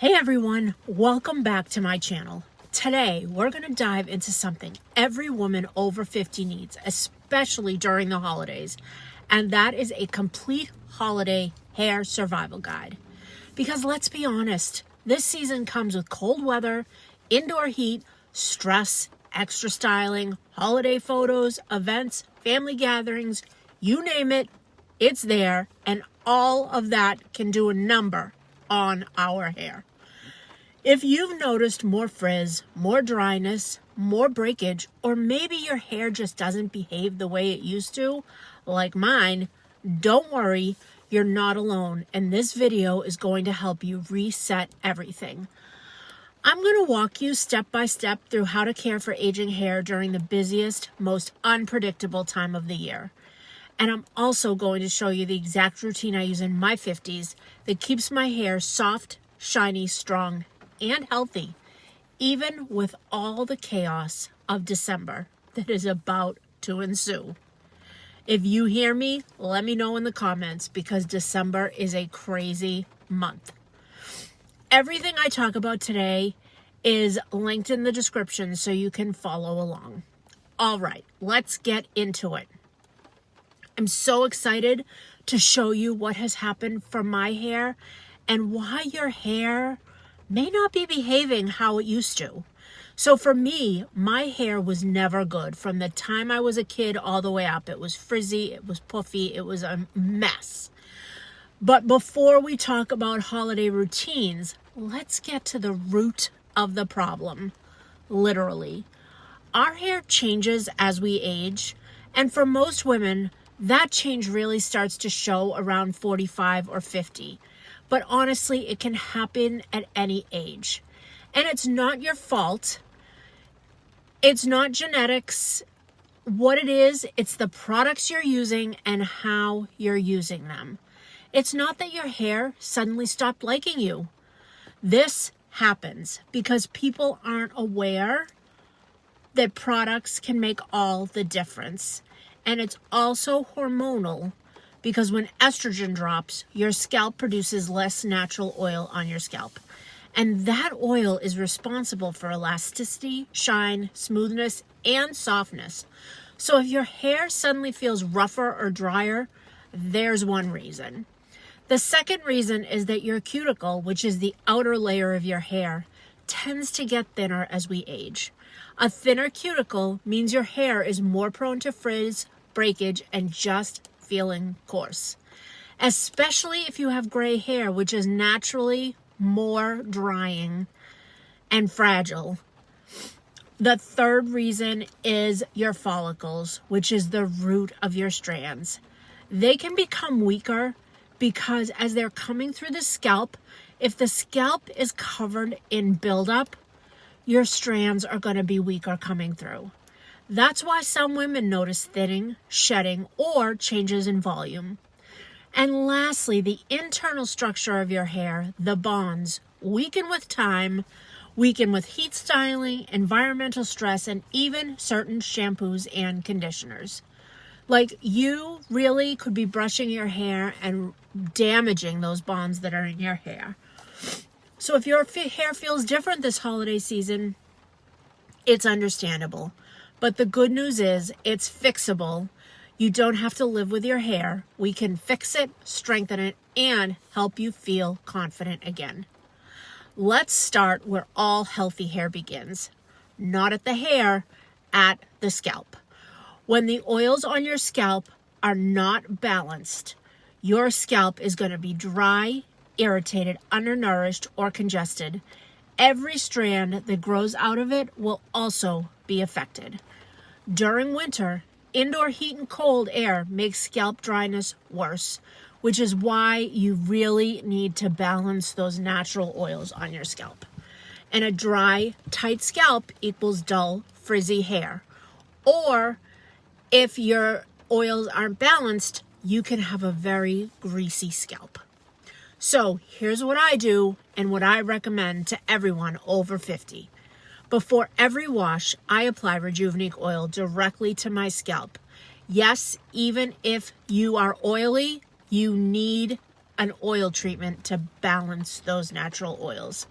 Hey everyone, welcome back to my channel. Today, we're going to dive into something every woman over 50 needs, especially during the holidays, and that is a complete holiday hair survival guide. Because let's be honest, this season comes with cold weather, indoor heat, stress, extra styling, holiday photos, events, family gatherings, you name it, it's there, and all of that can do a number on our hair. If you've noticed more frizz, more dryness, more breakage, or maybe your hair just doesn't behave the way it used to, like mine, don't worry, you're not alone, and this video is going to help you reset everything. I'm going to walk you step by step through how to care for aging hair during the busiest, most unpredictable time of the year. And I'm also going to show you the exact routine I use in my 50s that keeps my hair soft, shiny, strong, and healthy, even with all the chaos of December that is about to ensue. If you hear me, let me know in the comments because December is a crazy month. Everything I talk about today is linked in the description so you can follow along. All right, let's get into it. I'm so excited to show you what has happened for my hair and why your hair may not be behaving how it used to. So for me, my hair was never good from the time I was a kid all the way up. It was frizzy, it was puffy, it was a mess. But before we talk about holiday routines, let's get to the root of the problem, literally. Our hair changes as we age, and for most women, that change really starts to show around 45 or 50. But honestly, it can happen at any age. And it's not your fault. It's not genetics. What it is, it's the products you're using and how you're using them. It's not that your hair suddenly stopped liking you. This happens because people aren't aware that products can make all the difference. And it's also hormonal because when estrogen drops, your scalp produces less natural oil on your scalp. And that oil is responsible for elasticity, shine, smoothness, and softness. So if your hair suddenly feels rougher or drier, there's one reason. The second reason is that your cuticle, which is the outer layer of your hair, tends to get thinner as we age. A thinner cuticle means your hair is more prone to frizz, breakage, and just feeling coarse, especially if you have gray hair, which is naturally more drying and fragile. The third reason is your follicles, which is the root of your strands. They can become weaker because as they're coming through the scalp, if the scalp is covered in buildup, your strands are going to be weaker coming through. That's why some women notice thinning, shedding, or changes in volume. And lastly, the internal structure of your hair, the bonds, weaken with time, weaken with heat styling, environmental stress, and even certain shampoos and conditioners. Like you really could be brushing your hair and damaging those bonds that are in your hair. So if your hair feels different this holiday season, it's understandable. But the good news is it's fixable. You don't have to live with your hair. We can fix it, strengthen it, and help you feel confident again. Let's start where all healthy hair begins. Not at the hair, at the scalp. When the oils on your scalp are not balanced, your scalp is going to be dry, irritated, undernourished, or congested. Every strand that grows out of it will also be affected. During winter, indoor heat and cold air makes scalp dryness worse, which is why you really need to balance those natural oils on your scalp. And a dry, tight scalp equals dull, frizzy hair. Or if your oils aren't balanced, you can have a very greasy scalp. So here's what I do and what I recommend to everyone over 50. Before every wash, I apply Rejuvenique oil directly to my scalp. Yes, even if you are oily, you need an oil treatment to balance those natural oils.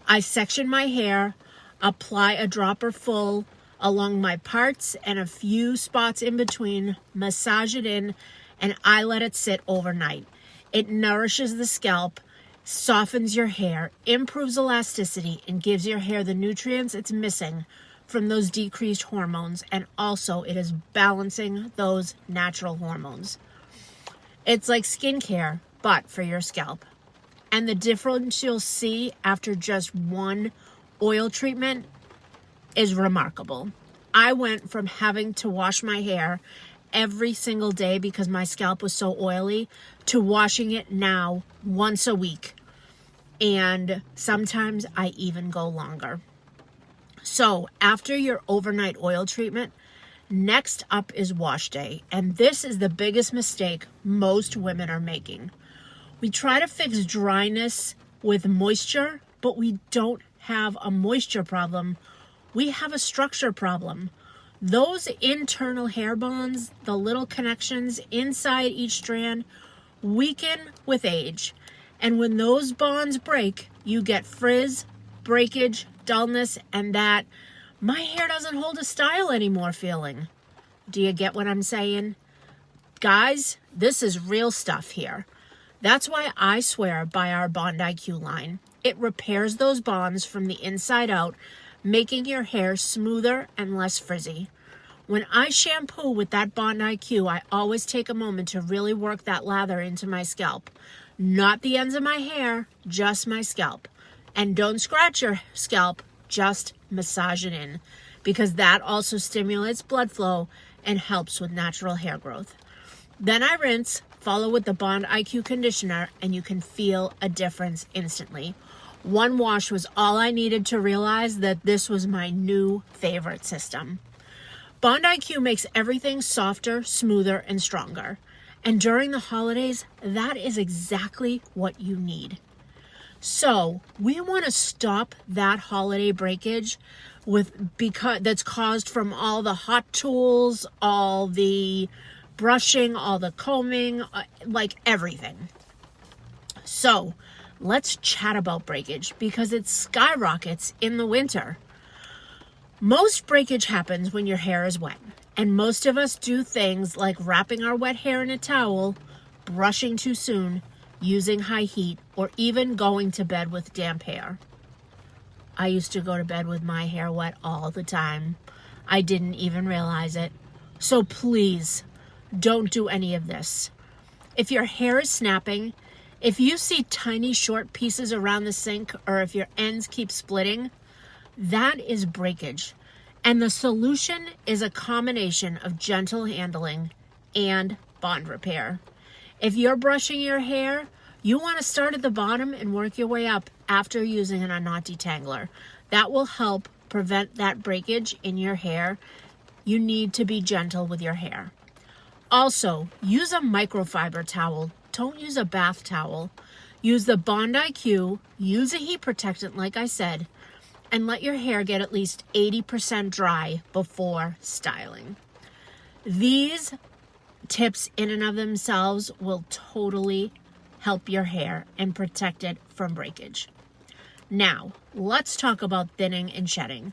I section my hair, apply a dropper full along my parts and a few spots in between, massage it in, and I let it sit overnight. It nourishes the scalp, softens your hair, improves elasticity, and gives your hair the nutrients it's missing from those decreased hormones, and also it is balancing those natural hormones. It's like skincare, but for your scalp. And the difference you'll see after just one oil treatment is remarkable. I went from having to wash my hair every single day because my scalp was so oily to washing it now once a week. And sometimes I even go longer. So after your overnight oil treatment, next up is wash day. And this is the biggest mistake most women are making. We try to fix dryness with moisture, but we don't have a moisture problem. We have a structure problem. Those internal hair bonds, the little connections inside each strand, weaken with age. And when those bonds break, you get frizz, breakage, dullness, and that my hair doesn't hold a style anymore feeling. Do you get what I'm saying? Guys, this is real stuff here. That's why I swear by our Bond IQ line. It repairs those bonds from the inside out, making your hair smoother and less frizzy. When I shampoo with that Bond IQ, I always take a moment to really work that lather into my scalp. Not the ends of my hair, just my scalp. And don't scratch your scalp, just massage it in, because that also stimulates blood flow and helps with natural hair growth. Then I rinse, follow with the Bond IQ conditioner, and you can feel a difference instantly. One wash was all I needed to realize that this was my new favorite system. Bond IQ makes everything softer, smoother, and stronger. And during the holidays, that is exactly what you need. So we want to stop that holiday breakage because that's caused from all the hot tools, all the brushing, all the combing, like everything. So let's chat about breakage because it skyrockets in the winter. Most breakage happens when your hair is wet, and most of us do things like wrapping our wet hair in a towel, brushing too soon, using high heat, or even going to bed with damp hair. I used to go to bed with my hair wet all the time. I didn't even realize it. So please, don't do any of this. If your hair is snapping, if you see tiny short pieces around the sink, or if your ends keep splitting, that is breakage. And the solution is a combination of gentle handling and bond repair. If you're brushing your hair, you want to start at the bottom and work your way up after using a knot detangler. That will help prevent that breakage in your hair. You need to be gentle with your hair. Also, use a microfiber towel. Don't use a bath towel. Use the Bond IQ, use a heat protectant like I said, and let your hair get at least 80% dry before styling. These tips in and of themselves will totally help your hair and protect it from breakage. Now, let's talk about thinning and shedding.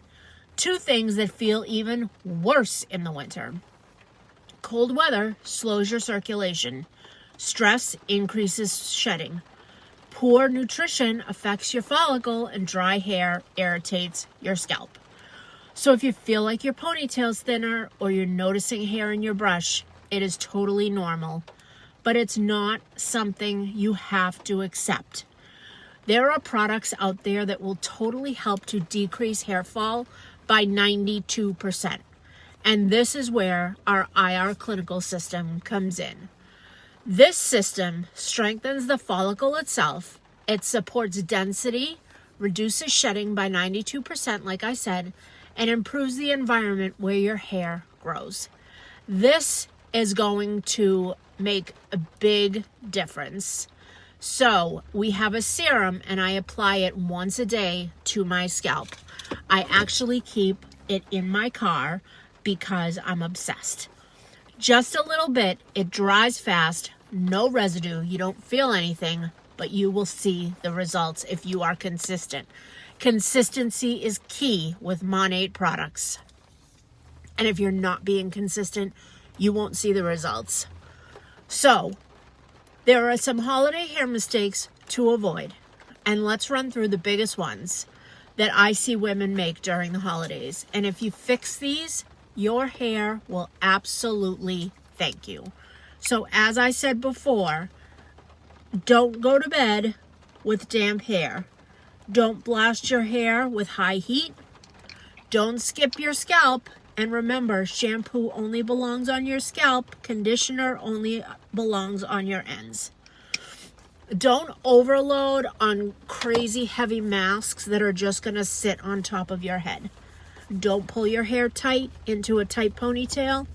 Two things that feel even worse in the winter. Cold weather slows your circulation. Stress increases shedding. Poor nutrition affects your follicle, and dry hair irritates your scalp. So if you feel like your ponytail's thinner or you're noticing hair in your brush, it is totally normal, but it's not something you have to accept. There are products out there that will totally help to decrease hair fall by 92%. And this is where our IR clinical system comes in. This system strengthens the follicle itself. It supports density, reduces shedding by 92%, like I said, and improves the environment where your hair grows. This is going to make a big difference. So we have a serum and I apply it once a day to my scalp. I actually keep it in my car because I'm obsessed. Just a little bit, it dries fast, no residue, you don't feel anything, but you will see the results if you are consistent. Consistency is key with MONAT products. And if you're not being consistent, you won't see the results. So, there are some holiday hair mistakes to avoid. And let's run through the biggest ones that I see women make during the holidays. And if you fix these, your hair will absolutely thank you. So, as I said before, don't go to bed with damp hair. Don't blast your hair with high heat. Don't skip your scalp. And remember, shampoo only belongs on your scalp. Conditioner only belongs on your ends. Don't overload on crazy heavy masks that are just going to sit on top of your head. Don't pull your hair tight into a tight ponytail.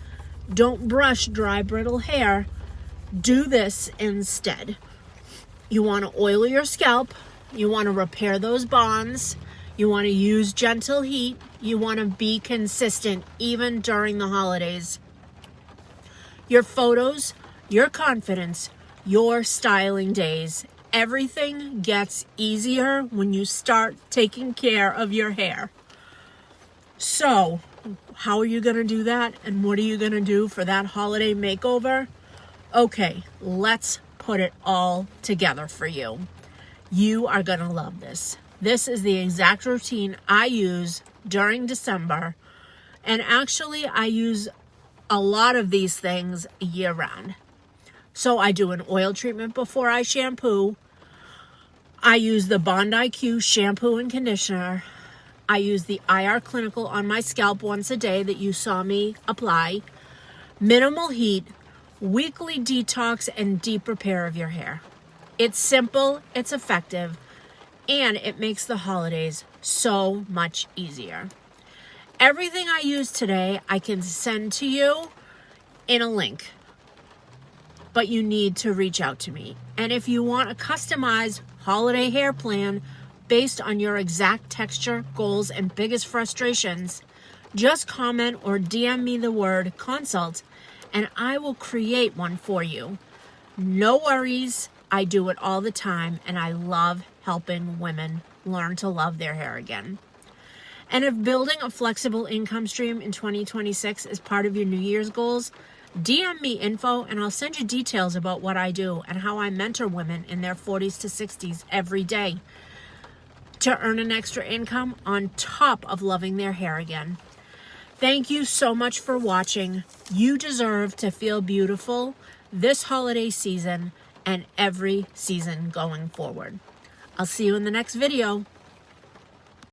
Don't brush dry, brittle hair. Do this instead. You want to oil your scalp. You want to repair those bonds. You want to use gentle heat. You want to be consistent even during the holidays. Your photos, your confidence, your styling days, everything gets easier when you start taking care of your hair. So, how are you going to do that? And what are you going to do for that holiday makeover? Okay, let's put it all together for you. You are going to love this. This is the exact routine I use during December. And actually, I use a lot of these things year round. So I do an oil treatment before I shampoo. I use the Bond IQ shampoo and conditioner. I use the IR Clinical on my scalp once a day that you saw me apply. Minimal heat, weekly detox, and deep repair of your hair. It's simple, it's effective, and it makes the holidays so much easier. Everything I use today, I can send to you in a link, but you need to reach out to me. And if you want a customized holiday hair plan based on your exact texture, goals, and biggest frustrations, just comment or DM me the word consult, and I will create one for you. No worries. I do it all the time, and I love helping women learn to love their hair again. And if building a flexible income stream in 2026 is part of your New Year's goals, DM me info and I'll send you details about what I do and how I mentor women in their 40s to 60s every day to earn an extra income on top of loving their hair again. Thank you so much for watching. You deserve to feel beautiful this holiday season and every season going forward. I'll see you in the next video.